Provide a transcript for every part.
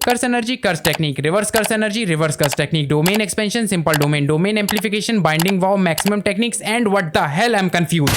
Curse energy, curse technique, reverse curse energy, reverse curse technique, domain expansion, simple domain, domain amplification, binding vow, maximum techniques and what the hell I am confuse.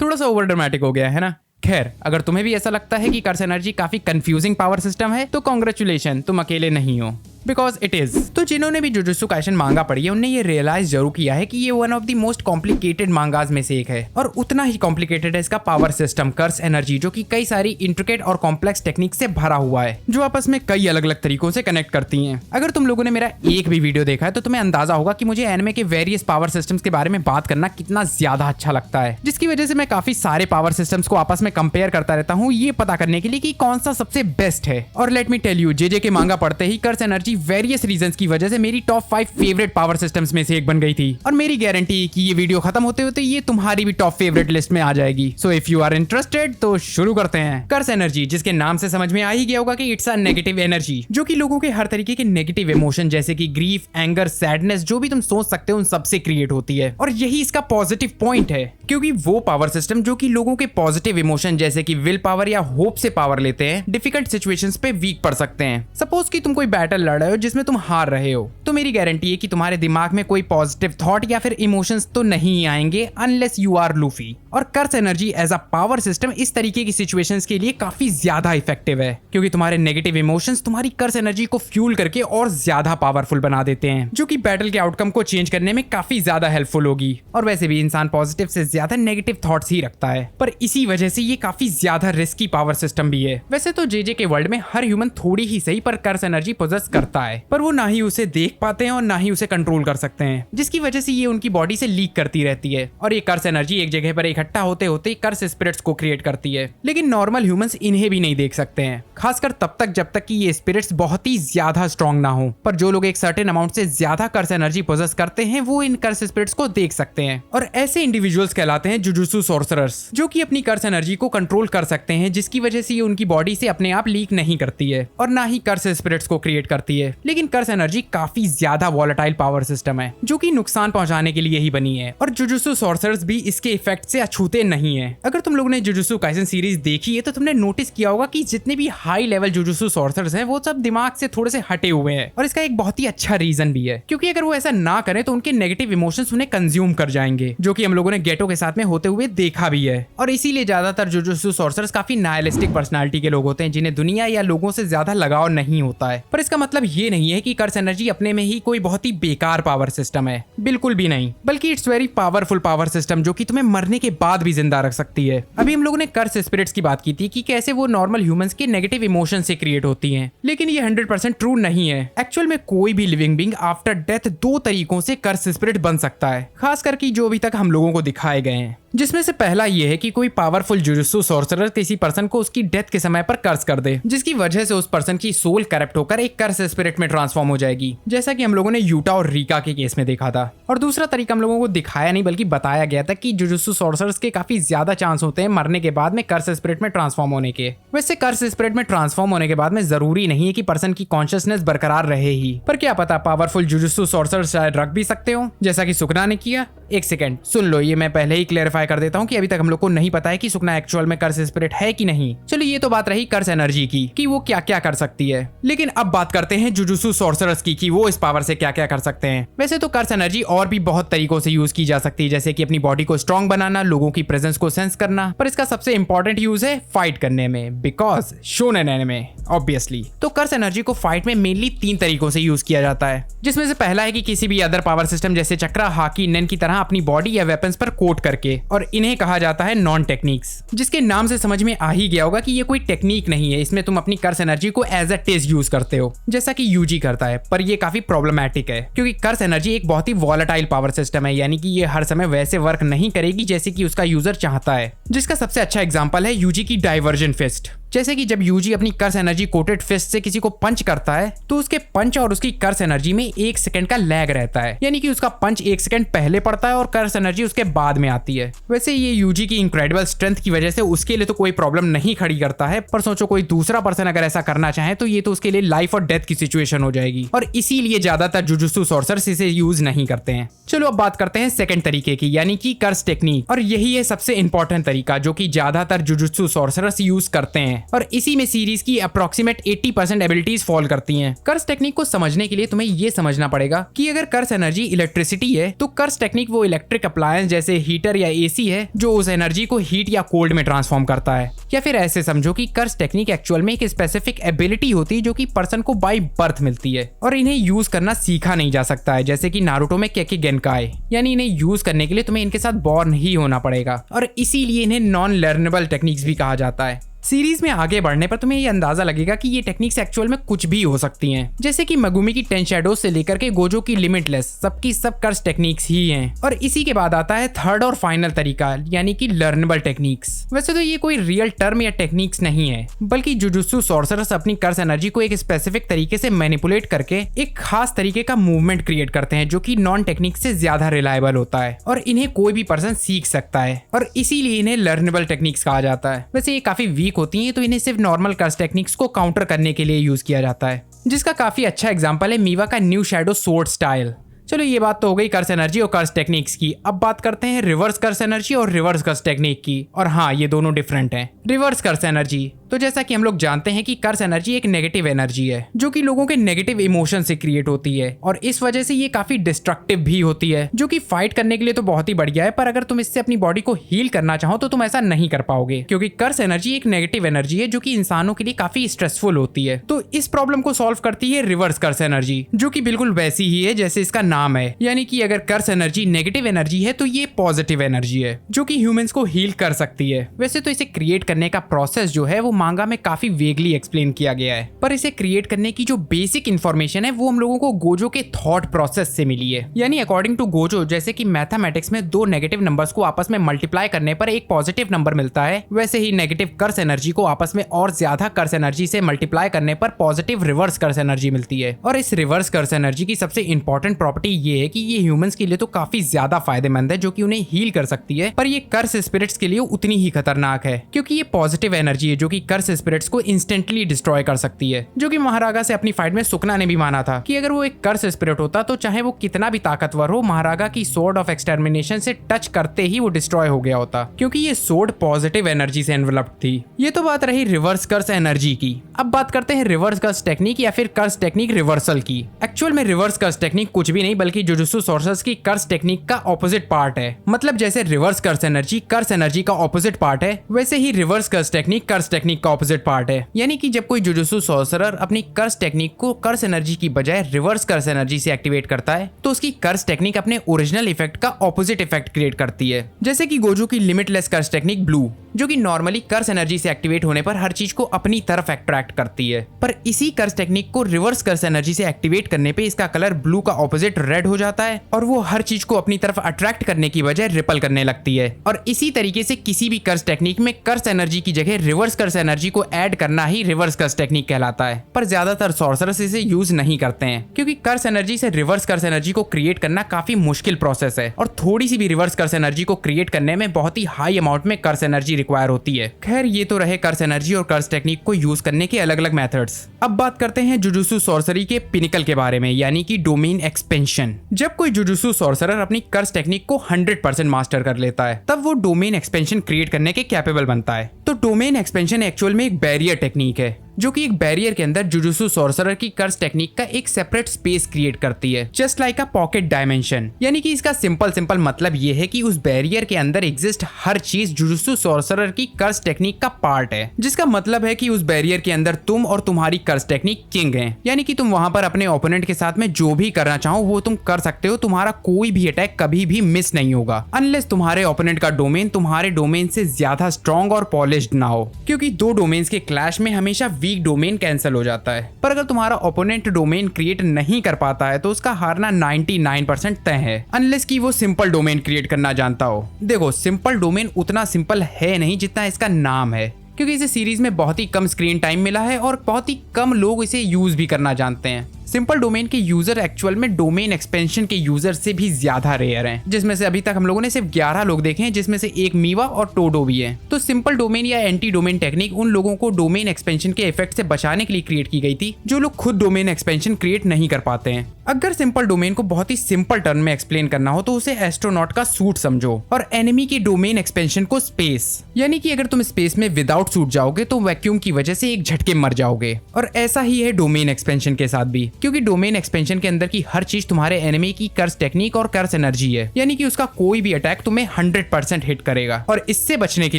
थोड़ा सा over dramatic हो गया है ना। खैर, अगर तुम्हें भी ऐसा लगता है कि कर्स एनर्जी काफी कंफ्यूजिंग पावर सिस्टम है तो कांग्रेचुलेशन, तुम अकेले नहीं हो, बिकॉज इट इज। तो जिन्होंने भी जुजुत्सु काइसेन मांगा पढ़ी है उन्हें ये रियलाइज जरूर किया है कि ये one of the most complicated मांगाज में से एक है, और उतना ही कॉम्प्लिकेटेड है इसका पावर सिस्टम कर्स एनर्जी, जो कि कई सारी इंट्रिकेट और कॉम्प्लेक्स टेक्निक से भरा हुआ है जो आपस में कई अलग अलग तरीकों से कनेक्ट करती हैं। अगर तुम लोगों ने मेरा एक भी वीडियो देखा है तो तुम्हें अंदाजा होगा कि मुझे एनिमे के वेरियस पावर सिस्टम्स के बारे में बात करना कितना ज्यादा अच्छा लगता है, जिसकी वजह से मैं काफी सारे पावर सिस्टम्स को आपस में कंपेयर करता रहता हूँ ये पता करने के लिए कि कौन सा सबसे बेस्ट है। और let me tell you, JJ के मांगा पढ़ते ही कर्स एनर्जी वेरियस रीजंस की वजह से मेरी टॉप 5 फेवरेट पावर सिस्टम्स में से एक बन गई थी, और मेरी गारंटी है कि ये वीडियो खत्म होते होते ये तुम्हारी भी टॉप फेवरेट लिस्ट में आ जाएगी। So if you are interested तो शुरू करते हैं। कर्स एनर्जी, जिसके नाम से समझ में आ ही गया होगा कि इट्स अ नेगेटिव एनर्जी, जो कि लोगों के हर तरीके के नेगेटिव इमोशन जैसे कि ग्रीफ, एंगर, सैडनेस, जो भी तुम सोच सकते हो उन सबसे क्रिएट होती है। और यही इसका पॉजिटिव पॉइंट है, क्योंकि वो पावर सिस्टम जो कि लोगों के पॉजिटिव इमोशन जैसे कि विल पावर या होप से पावर लेते हैं, डिफिकल्ट सिचुएशंस पे वीक पड़ सकते हैं। सपोज कि तुम कोई बैटल लड़ रहे हो जिसमें तुम हार रहे हो, तो मेरी गारंटी है कि तुम्हारे दिमाग में कोई पॉजिटिव थॉट या फिर इमोशंस तो नहीं आएंगे अनलेस यू आर लूफी। और curse energy as a power system इस तरीके की सिचुएशंस के लिए काफी ज्यादा इफेक्टिव है, क्योंकि तुम्हारे नेगेटिव इमोशंस तुम्हारी कर्स एनर्जी को फ्यूल करके और ज्यादा पावरफुल बना देते हैं, जो कि बैटल के आउटकम को चेंज करने में काफी ज्यादा हेल्पफुल होगी। और वैसे भी इंसान पॉजिटिव से ज्यादा नेगेटिव थॉट्स ही रखता है, पर इसी वजह से ये काफी ज्यादा रिस्की पावर सिस्टम भी है। वैसे तो जेजे के वर्ल्ड में हर ह्यूमन थोड़ी ही सही पर कर्स एनर्जी पोजेस करता है, पर वो ना ही उसे देख पाते हैं और ना ही उसे कंट्रोल कर सकते हैं, जिसकी वजह से ये उनकी बॉडी से लीक करती रहती है, और ये कर्स एनर्जी एक जगह पर इकट्ठा होते होते कर्स स्पिरिट्स को क्रिएट करती है। लेकिन नॉर्मल ह्यूमंस इन्हें भी नहीं देख सकते हैं, खासकर तब तक जब तक कि ये स्पिरिट्स बहुत ही ज्यादा स्ट्रॉन्ग ना हो। पर जो लोग एक सर्टेन अमाउंट से ज्यादा कर्स एनर्जी पोजेस करते हैं वो इन कर्स स्पिरिट्स को देख सकते हैं, और ऐसे इंडिविजुअल्स कहलाते हैं जुजुत्सु सॉर्सरर्स, जो कि अपनी कर्स एनर्जी को कंट्रोल कर सकते हैं, जिसकी वजह से ये उनकी बॉडी से अपने आप लीक नहीं करती है और ना ही कर्स स्पिरिट्स को क्रिएट करती है। लेकिन कर्स एनर्जी काफी ज्यादा वॉलेटाइल पावर सिस्टम है, जो कि नुकसान पहुंचाने के लिए ही बनी है, और जुजुत्सु सॉर्सरर्स भी इसके इफेक्ट से अछूते नहीं है। अगर तुम लोगों ने जुजुत्सु काइसेन सीरीज देखी है तो तुमने नोटिस किया होगा कि जितने भी हाई लेवल जुजुत्सु सॉर्सरर्स हैं वो सब दिमाग से थोड़े से हटे हुए हैं, और इसका एक बहुत ही अच्छा रीजन भी है, क्योंकि अगर वो ऐसा ना करें तो उनके नेगेटिव इमोशंस उन्हें कंज्यूम कर जाएंगे, जो कि हम लोगों ने गेटो के साथ में होते हुए देखा भी है। और इसीलिए ज्यादातर जुजुत्सु सॉर्सरर्स काफी नायलिस्टिक पर्सनालिटी के लोग होते हैं, जिन्हें दुनिया या लोगों से ज्यादा लगाव नहीं होता है। पर इसका मतलब ये नहीं है कि कर्स एनर्जी अपने में ही कोई बहुत ही बेकार पावर सिस्टम है, बिल्कुल भी नहीं, बल्कि it's very powerful power system, जो कि तुम्हें मरने के बाद भी जिंदा रख सकती है। अभी हम लोगों ने कर्स स्पिरिट्स की बात की थी कि कैसे वो नॉर्मल ह्यूमंस के नेगेटिव इमोशन से क्रिएट होती हैं, लेकिन ये 100% ट्रू नहीं है। एक्चुअल में कोई भी लिविंग बीइंग आफ्टर डेथ 2 तरीकों से कर्स स्पिरिट बन सकता है, खास करके जो अभी तक हम लोगों को दिखाए गए हैं, जिसमें से पहला ये है कि कोई पावरफुल जुजुत्सु सॉर्सरर किसी पर्सन को उसकी डेथ के समय पर कर्स कर दे, जिसकी वजह से उस पर्सन की सोल करप्ट होकर एक कर्स स्पिरिट में ट्रांसफॉर्म हो जाएगी, जैसा कि हम लोगों ने यूटा और रीका के केस में देखा था। और दूसरा तरीका हम लोगों को दिखाया नहीं बल्कि बताया गया था कि जुजुत्सु सॉर्सरर्स के काफी ज्यादा चांस होते हैं मरने के बाद में कर्स स्पिरिट में ट्रांसफॉर्म होने के। वैसे कर्स स्पिरिट में ट्रांसफॉर्म होने के बाद में जरूरी नहीं है कि पर्सन की कॉन्शियसनेस बरकरार रहे ही, पर क्या पता पावरफुल जुजुत्सु सॉर्सरर्स शायद रख भी सकते हो, जैसा कि सुकना ने किया। एक सेकंड सुन लो, ये मैं पहले ही क्लेरिफाई कर देता हूँ कि अभी तक हम लोग को नहीं पता है कि सुकना एक्चुअल में कर्स स्पिरिट है कि नहीं। चलो ये तो बात रही कर्स एनर्जी की कि वो क्या क्या कर सकती है, लेकिन अब बात करते हैं जुजुत्सु सॉर्सरर्स की कि वो इस पावर से क्या क्या कर सकते हैं। वैसे तो कर्स एनर्जी और भी बहुत तरीकों से यूज की जा सकती है, जैसे कि अपनी बॉडी को स्ट्रॉन्ग बनाना, लोगों की प्रेजेंस को सेंस करना, पर इसका सबसे इंपॉर्टेंट यूज है फाइट करने में, बिकॉज शोनेन एनिमे ऑब्वियसली। तो कर्स एनर्जी को फाइट में मेनली 3 तरीकों से यूज किया जाता है, जिसमें से पहला है कि किसी भी अदर पावर सिस्टम जैसे चक्रा, हाकी, नेन की तरह अपनी बॉडी या वेपन्स पर कोट करके, और इन्हें कहा जाता है नॉन टेक्निक्स, जिसके नाम से समझ में आ ही गया होगा कि ये कोई टेक्निक नहीं है, इसमें तुम अपनी कर्स एनर्जी को एज अ टेस्ट यूज करते हो, जैसा कि यूजी करता है। पर ये काफी प्रॉब्लमैटिक है, क्योंकि कर्स एनर्जी एक बहुत ही वॉलेटाइल पावर सिस्टम है, यानी कि ये हर समय वैसे वर्क नहीं करेगी जैसे कि उसका यूजर चाहता है, जिसका सबसे अच्छा एग्जांपल है यूजी की डाइवर्जन फिस्ट। जैसे कि जब यूजी अपनी कर्स एनर्जी कोटेड फिस्ट से किसी को पंच करता है तो उसके पंच और उसकी कर्स एनर्जी में 1 सेकंड का लैग रहता है, यानी कि उसका पंच 1 सेकंड पहले पड़ता है और कर्स एनर्जी उसके बाद में आती है। वैसे ये यूजी की इनक्रेडिबल स्ट्रेंथ की वजह से उसके लिए तो कोई प्रॉब्लम नहीं खड़ी करता है, पर सोचो कोई दूसरा पर्सन अगर ऐसा करना चाहे तो ये तो उसके लिए लाइफ और डेथ की सिचुएशन हो जाएगी, और इसीलिए ज्यादातर जुजुत्सु सॉर्सरर्स इसे यूज नहीं करते हैं। चलो अब बात करते हैं सेकंड तरीके की, यानी कि कर्स टेक्निक, और यही है सबसे इंपॉर्टेंट तरीका जो कि ज्यादातर जुजुत्सु सॉर्सरर्स यूज करते हैं। और इसी में सीरीज की अप्रोक्सीमेट 80% एबिलिटीज फॉल करती हैं। कर्स टेक्निक को समझने के लिए तुम्हें ये समझना पड़ेगा कि अगर कर्स एनर्जी इलेक्ट्रिसिटी है तो कर्स टेक्निक वो इलेक्ट्रिक अप्लायंस जैसे हीटर या एसी है जो उस एनर्जी को हीट या कोल्ड में ट्रांसफॉर्म करता है। या फिर ऐसे समझो कि कर्स टेक्निक एक्चुअल में एक स्पेसिफिक एबिलिटी होती है जो कि पर्सन को बाय बर्थ मिलती है और इन्हें यूज करना सीखा नहीं जा सकता है, जैसे कि नारुतो में केकी गेनकाई। यानी इन्हें यूज करने के लिए तुम्हें इनके साथ बॉर्न ही होना पड़ेगा और इसीलिए इन्हें नॉन लर्नेबल टेक्निक्स भी कहा जाता है। सीरीज में आगे बढ़ने पर तुम्हें ये अंदाजा लगेगा कि ये टेक्निक्स एक्चुअल में कुछ भी हो सकती हैं, जैसे कि मगुमी की 10 शैडोज से लेकर के गोजो की लिमिटलेस, सबकी सब कर्स टेक्निक्स ही हैं। और इसी के बाद आता है थर्ड और फाइनल तरीका, यानी कि लर्नेबल टेक्निक्स। वैसे तो ये कोई रियल टर्म या टेक्निक्स नहीं है, बल्कि जुजुत्सु सॉर्सरर्स अपनी कर्स एनर्जी को एक स्पेसिफिक तरीके से मैनिपुलेट करके एक खास तरीके का मूवमेंट क्रिएट करते हैं जो कि नॉन टेक्निक से ज्यादा रिलायबल होता है और इन्हें कोई भी पर्सन सीख सकता है और इसीलिए इन्हें लर्नेबल टेक्निक्स कहा जाता है। वैसे ये काफी वीक होती हैं तो इन्हें सिर्फ नॉर्मल कर्स टेक्निक्स को काउंटर करने के लिए यूज किया जाता है, जिसका काफी अच्छा एग्जांपल है मीवा का न्यू शैडो सोर्ड स्टाइल। चलो ये बात तो हो गई कर्स एनर्जी और कर्स टेक्निक्स की। अब बात करते हैं रिवर्स कर्स एनर्जी और रिवर्स कर्स टेक्निक की। और हाँ, ये दोनों डिफरेंट हैं। रिवर्स कर्स एनर्जी तो जैसा कि हम लोग जानते हैं कि कर्स एनर्जी एक नेगेटिव एनर्जी है जो कि लोगों के नेगेटिव इमोशन से क्रिएट होती है और इस वजह से ये काफी डिस्ट्रक्टिव भी होती है, जो कि फाइट करने के लिए तो बहुत ही बढ़िया है, पर अगर तुम इससे अपनी बॉडी को हील करना चाहो तो तुम ऐसा नहीं कर पाओगे, क्योंकि कर्स एनर्जी एक नेगेटिव एनर्जी है जो कि इंसानों के लिए काफी स्ट्रेसफुल होती है। तो इस प्रॉब्लम को सॉल्व करती है रिवर्स कर्स एनर्जी, जो कि बिल्कुल वैसी ही है जैसे इसका नाम है। यानी कि अगर कर्स एनर्जी नेगेटिव एनर्जी है तो ये पॉजिटिव एनर्जी है जो कि ह्यूमंस को हील कर सकती है। वैसे तो इसे क्रिएट करने का प्रोसेस जो है वो मांगा में काफी वेगली एक्सप्लेन किया गया है, पर इसे क्रिएट करने की जो बेसिक इंफॉर्मेशन है वो हम लोगों को गोजो के थॉट प्रोसेस से मिली है। यानी अकॉर्डिंग टू गोजो, जैसे कि मैथमेटिक्स में दो नेगेटिव नंबर्स को आपस में मल्टीप्लाई करने पर एक पॉजिटिव नंबर मिलता है, वैसे ही नेगेटिव कर्स एनर्जी को आपस में और ज्यादा कर्स एनर्जी से मल्टीप्लाई करने पर पॉजिटिव रिवर्स कर्स एनर्जी मिलती है। और इस रिवर्स कर्स एनर्जी की सबसे इंपॉर्टेंट प्रॉपर्टी ये है कि ये ह्यूमंस के लिए तो काफी ज्यादा फायदेमंद है, जो कि उन्हें हील कर सकती है, पर ये कर्स स्पिरिट्स के लिए उतनी ही खतरनाक है, क्योंकि ये पॉजिटिव एनर्जी है जो कि कर्स स्पिरिट्स को इंस्टेंटली डिस्ट्रॉय कर सकती है। जो कि महारागा से अपनी फाइट में सुकना ने भी माना था कि अगर वो एक कर्स स्पिरिट होता तो चाहे वो कितना भी ताकतवर हो, महारागा की सोर्ड ऑफ एक्सटर्मिनेशन से टच करते ही वो डिस्ट्रॉय हो गया होता, क्योंकि ये सोर्ड पॉजिटिव एनर्जी से एनवेलप्ड थी। ये तो बात रही रिवर्स कर्स एनर्जी की। अब बात करते हैं रिवर्स कर्स टेक्निक या फिर कर्स टेक्निक रिवर्सल की। एक्चुअल में रिवर्स कर्स टेक्निक कुछ भी नहीं बल्कि जुजुत्सु सोर्सर्स की कर्स टेक्निक का ऑपोजिट पार्ट है। मतलब जैसे रिवर्स कर्स एनर्जी का ऑपोजिट पार्ट है, वैसे ही रिवर्स कर्स टेक्निक का ऑपोजिट पार्ट है। यानी कि जब कोई जुजुत्सु सोर्सरर अपनी कर्स टेक्निक को कर्स एनर्जी की बजाय रिवर्स कर्स एनर्जी से एक्टिवेट करता है तो उसकी कर्स टेक्निक अपने ओरिजिनल इफेक्ट का ऑपोजिट इफेक्ट क्रिएट करती है। जैसे कि गोजो की लिमिटलेस कर्स टेक्निक ब्लू, जो कि नॉर्मली कर्स एनर्जी से एक्टिवेट होने पर हर चीज को अपनी तरफ अट्रैक्ट करती है, पर इसी कर्स टेक्निक को रिवर्स कर्स एनर्जी से एक्टिवेट करने पे इसका कलर ब्लू का ऑपोजिट रेड हो जाता है और वो हर चीज को अपनी तरफ अट्रैक्ट करने की बजाय रिपल करने लगती है। और इसी तरीके से किसी भी कर्स टेक्निक में कर्स एनर्जी की जगह रिवर्स कर्स एनर्जी को ऐड करना ही रिवर्स कर्स टेक्निक कहलाता है। पर ज्यादातर सॉर्सरर्स इसे यूज नहीं करते हैं, क्योंकि कर्स एनर्जी से रिवर्स कर्स एनर्जी को क्रिएट करना काफी मुश्किल प्रोसेस है और थोड़ी सी भी रिवर्स कर्स एनर्जी को क्रिएट करने में बहुत ही हाई अमाउंट में कर्स एनर्जी रिक्वायर होती है। खैर, ये तो रहे कर्स एनर्जी और कर्स टेक्निक को यूज करने के अलग अलग मेथड्स। अब बात करते हैं जुजुत्सु सॉर्सरी के पिनिकल के बारे में, यानी कि डोमेन एक्सपेंशन। जब कोई जुजुत्सु सॉर्सरर अपनी कर्स टेक्निक को 100% मास्टर कर लेता है तब वो डोमेन एक्सपेंशन क्रिएट करने के कैपेबल बनता है। तो डोमेन एक्सपेंशन एक्चुअल में एक बैरियर टेक्निक है जो कि एक बैरियर के अंदर जुजुत्सु सॉर्सरर की कर्स टेक्निक का एक सेपरेट स्पेस क्रिएट करती है, just like a pocket dimension. यानी कि इसका सिंपल मतलब ये है कि उस बैरियर के अंदर एग्जिस्ट हर चीज जुजुत्सु सॉर्सरर की कर्स टेक्निक का पार्ट है, जिसका मतलब है कि उस बैरियर के अंदर तुम और तुम्हारी कर्स टेक्निक किंग है। यानी कि तुम वहां पर अपने ओपोनेंट के साथ में जो भी करना चाहो वो तुम कर सकते हो, तुम्हारा कोई भी अटैक कभी भी मिस नहीं होगा, अनलेस तुम्हारे ओपोनेंट का डोमेन तुम्हारे डोमेन से ज्यादा स्ट्रॉन्ग और पॉलिश्ड ना हो, क्योंकि दो डोमेन्स के क्लैश में हमेशा वीक डोमेन कैंसिल हो जाता है। पर अगर तुम्हारा ओपोनेंट डोमेन क्रिएट नहीं कर पाता है तो उसका हारना 99% तय है, अनलेस कि वो सिंपल डोमेन क्रिएट करना जानता हो। देखो, सिंपल डोमेन उतना सिंपल है नहीं जितना इसका नाम है, क्योंकि इसे सीरीज में बहुत ही कम स्क्रीन टाइम मिला है और बहुत ही कम लोग इसे यूज भी करना जानते हैं। सिंपल डोमेन के यूजर एक्चुअल में डोमेन एक्सपेंशन के यूजर से भी ज्यादा रेयर हैं, जिसमें से अभी तक हम लोगों ने सिर्फ 11 लोग देखे हैं, जिसमें से एक मीवा और टोडो भी है। तो सिंपल डोमेन या एंटी डोमेन टेक्निक उन लोगों को डोमेन एक्सपेंशन के इफेक्ट से बचाने के लिए क्रिएट की गई थी जो लोग खुद डोमेन एक्सपेंशन क्रिएट नहीं कर पाते हैं। अगर सिंपल डोमेन को बहुत ही सिंपल टर्म में एक्सप्लेन करना हो तो उसे एस्ट्रोनॉट का सूट समझो और एनिमी की डोमेन एक्सपेंशन को स्पेस, यानी कि अगर तुम स्पेस में विदाउट सूट जाओगे तो वैक्यूम की वजह से एक झटके मर जाओगे। और ऐसा ही है डोमेन एक्सपेंशन के साथ भी, क्योंकि डोमेन एक्सपेंशन के अंदर की हर चीज तुम्हारे एनिमी की कर्स टेक्निक और कर्स एनर्जी है, यानी कि उसका कोई भी अटैक तुम्हें 100% हिट करेगा। और इससे बचने के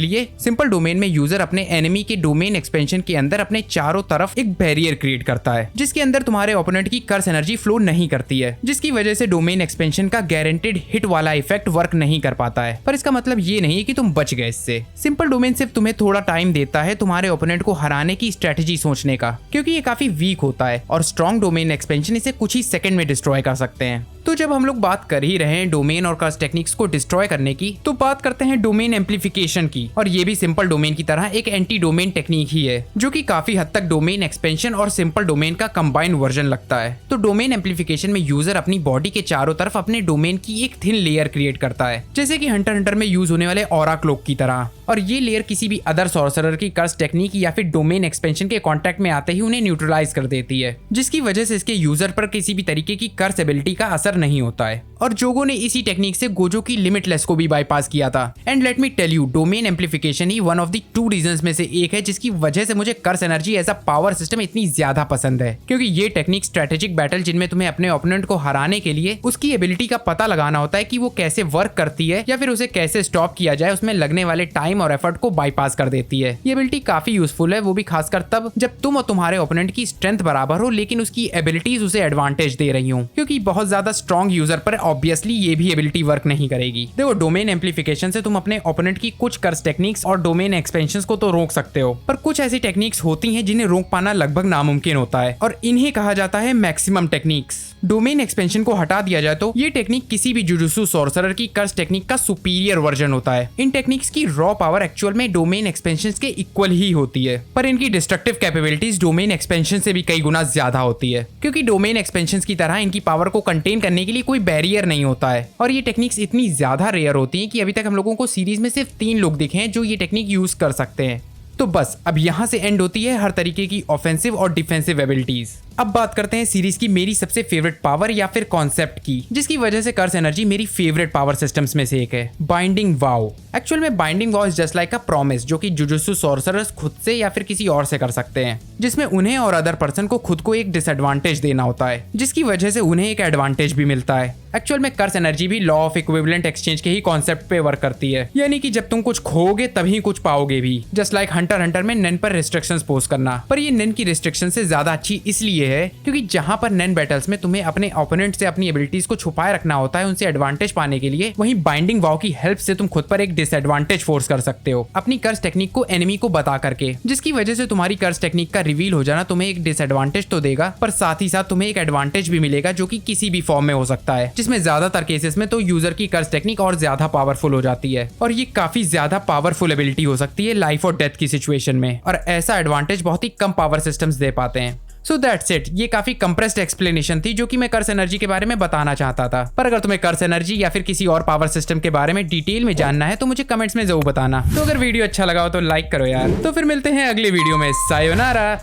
लिए सिंपल डोमेन में यूजर अपने एनिमी के डोमेन एक्सपेंशन के अंदर अपने चारों तरफ एक बैरियर क्रिएट करता है, जिसके अंदर तुम्हारे ओपोनेंट की कर्स एनर्जी फ्लो नहीं करती है, जिसकी वजह से डोमेन एक्सपेंशन का गारंटेड हिट वाला इफेक्ट वर्क नहीं कर पाता है। पर इसका मतलब ये नहीं है कि तुम बच गए इससे। सिंपल डोमेन सिर्फ तुम्हें थोड़ा टाइम देता है तुम्हारे ओपोनेंट को हराने की स्ट्रेटेजी सोचने का, क्योंकि ये काफी वीक होता है और स्ट्रॉन्ग डोमेन एक्सपेंशन इसे कुछ ही सेकंड में डिस्ट्रॉय कर सकते हैं। तो जब हम लोग बात कर ही रहे हैं डोमेन और कर्स टेक्निक्स को डिस्ट्रॉय करने की, तो बात करते हैं डोमेन एम्प्लीफिकेशन की। और ये भी सिंपल डोमेन की तरह एक एंटी डोमेन टेक्निक ही है, जो कि काफी हद तक डोमेन एक्सपेंशन और सिंपल डोमेन का कंबाइंड वर्जन लगता है। तो डोमेन एम्प्लीफिकेशन में यूजर अपनी बॉडी के चारों तरफ अपने डोमेन की एक थिन लेयर क्रिएट करता है, जैसे कि हंटर में यूज होने वाले ऑरा क्लोक की तरह। और ये लेयर किसी भी अदर सॉर्सरर की कर्स टेक्निक या फिर डोमेन एक्सपेंशन के कांटेक्ट में आते ही उन्हें न्यूट्रलाइज कर देती है, जिसकी वजह से इसके यूजर पर किसी भी तरीके की कर्स एबिलिटी का असर नहीं होता है। और जोगो ने इसी टेक्निक से गोजो की लिमिटलेस को भी बाईपास किया था। And let me tell you, domain amplification ही वन ऑफ द 2 रीजंस में से एक है जिसकी वजह से मुझे curse energy as a power system इतनी ज्यादा पसंद है, क्योंकि ये टेक्निक स्ट्रेटेजिक बैटल जिनमें तुम्हें अपने ओपोनेंट को हराने के लिए उसकी एबिलिटी का पता लगाना होता है कि वो कैसे वर्क करती है या फिर उसे कैसे स्टॉप किया जाए, उसमें लगने वाले टाइम और एफर्ट को बाईपास कर देती है। ये एबिलिटी काफी यूजफुल है, वो भी खासकर तब जब तुम और तुम्हारे ओपोनेंट की स्ट्रेंथ बराबर हो लेकिन उसकी एबिलिटीज उसे एडवांटेज दे रही हो, क्योंकि बहुत ज्यादा स्ट्रॉन्ग यूजर पर ऑब्वियसली ये भी एबिलिटी वर्क नहीं करेगी। देखो, डोमेन एम्प्लीफिकेशन से तुम अपने ओपोनेंट की कुछ कर्स टेक्निक्स और डोमेन एक्सपेंशंस को तो रोक सकते हो, पर कुछ ऐसी टेक्निक्स होती हैं जिन्हें रोक पाना लगभग नामुमकिन होता है, और इन्हें कहा जाता है मैक्सिमम टेक्निक्स। डोमेन एक्सपेंशन को हटा दिया जाए तो ये टेक्निक किसी भी जुजुत्सु सॉर्सरर की कर्स टेक्निक का सुपीरियर वर्जन होता है। इन टेक्निक्स की रॉ पावर एक्चुअल में डोमेन एक्सपेंशन के इक्वल ही होती है, पर इनकी डिस्ट्रक्टिव कैपेबिलिटीज डोमेन एक्सपेंशन से भी कई गुना ज्यादा होती है, क्योंकि डोमेन एक्सपेंशन की तरह इनकी पावर को कंटेन करने के लिए कोई बैरियर नहीं होता है। और ये टेक्निक्स इतनी ज्यादा रेयर होती हैं कि अभी तक हम लोगों को सीरीज में सिर्फ 3 लोग दिखे हैं जो ये टेक्निक यूज कर सकते हैं। तो बस अब यहाँ से एंड होती है हर तरीके की ऑफेंसिव और डिफेंसिव एबिलिटीज। अब बात करते हैं सीरीज की मेरी सबसे फेवरेट पावर या फिर कॉन्सेप्ट की, जिसकी वजह से कर्स एनर्जी मेरी फेवरेट पावर सिस्टम्स में से एक है, बाइंडिंग वाव। एक्चुअल में binding wow is just like a promise, जो कि जुजुत्सु सॉर्सरर्स खुद से या फिर किसी और से कर सकते हैं, जिसमें उन्हें और अदर पर्सन को खुद को एक डिसएडवांटेज देना होता है, जिसकी वजह से उन्हें एक एडवांटेज भी मिलता है। एक्चुअल में कर्स एनर्जी भी लॉ ऑफ इक्विवेलेंट एक्सचेंज के ही कॉन्सेप्ट पे वर्क करती है, यानी कि जब तुम कुछ खोओगे तभी कुछ पाओगे भी। जस्ट लाइक हंटर में नन पर रिस्ट्रिक्शंस पोस्ट करना, पर ये नन की रिस्ट्रिक्शन से ज्यादा अच्छी इसलिए है क्योंकि जहां पर नन बैटल्स में तुम्हें अपने ओपोनेंट से अपनी एबिलिटीज को छुपाए रखना होता है उनसे एडवांटेज पाने के लिए, वहीं बाइंडिंग वाव की हेल्प से तुम खुद पर एक डिसएडवांटेज फोर्स कर सकते हो अपनी कर्स टेक्निक को एनिमी को बता करके, जिसकी वजह से तुम्हारी कर्स टेक्निक का रिवील हो जाना तुम्हें एक डिसएडवांटेज तो देगा, पर साथ ही साथ तुम्हें एक एडवांटेज भी मिलेगा जो कि किसी भी फॉर्म में हो सकता है, जिसमें ज्यादातर केसेस में तो यूजर की कर्स टेक्निक और ज्यादा पावरफुल हो जाती है, और ये काफी ज्यादा पावरफुल एबिलिटी हो सकती है लाइफ और डेथ की सिचुएशन में, और ऐसा एडवांटेज बहुत ही कम पावर सिस्टम्स दे पाते हैं। So that's it. ये काफी कंप्रेस्ड एक्सप्लेनेशन थी जो कि मैं कर्स एनर्जी के बारे में बताना चाहता था, पर अगर तुम्हें कर्स एनर्जी या फिर किसी और पावर सिस्टम के बारे में डिटेल में जानना है तो मुझे कमेंट्स में जरूर बताना। तो अगर वीडियो अच्छा लगा हो तो लाइक करो यार। तो फिर मिलते हैं अगले वीडियो में। सायोनारा।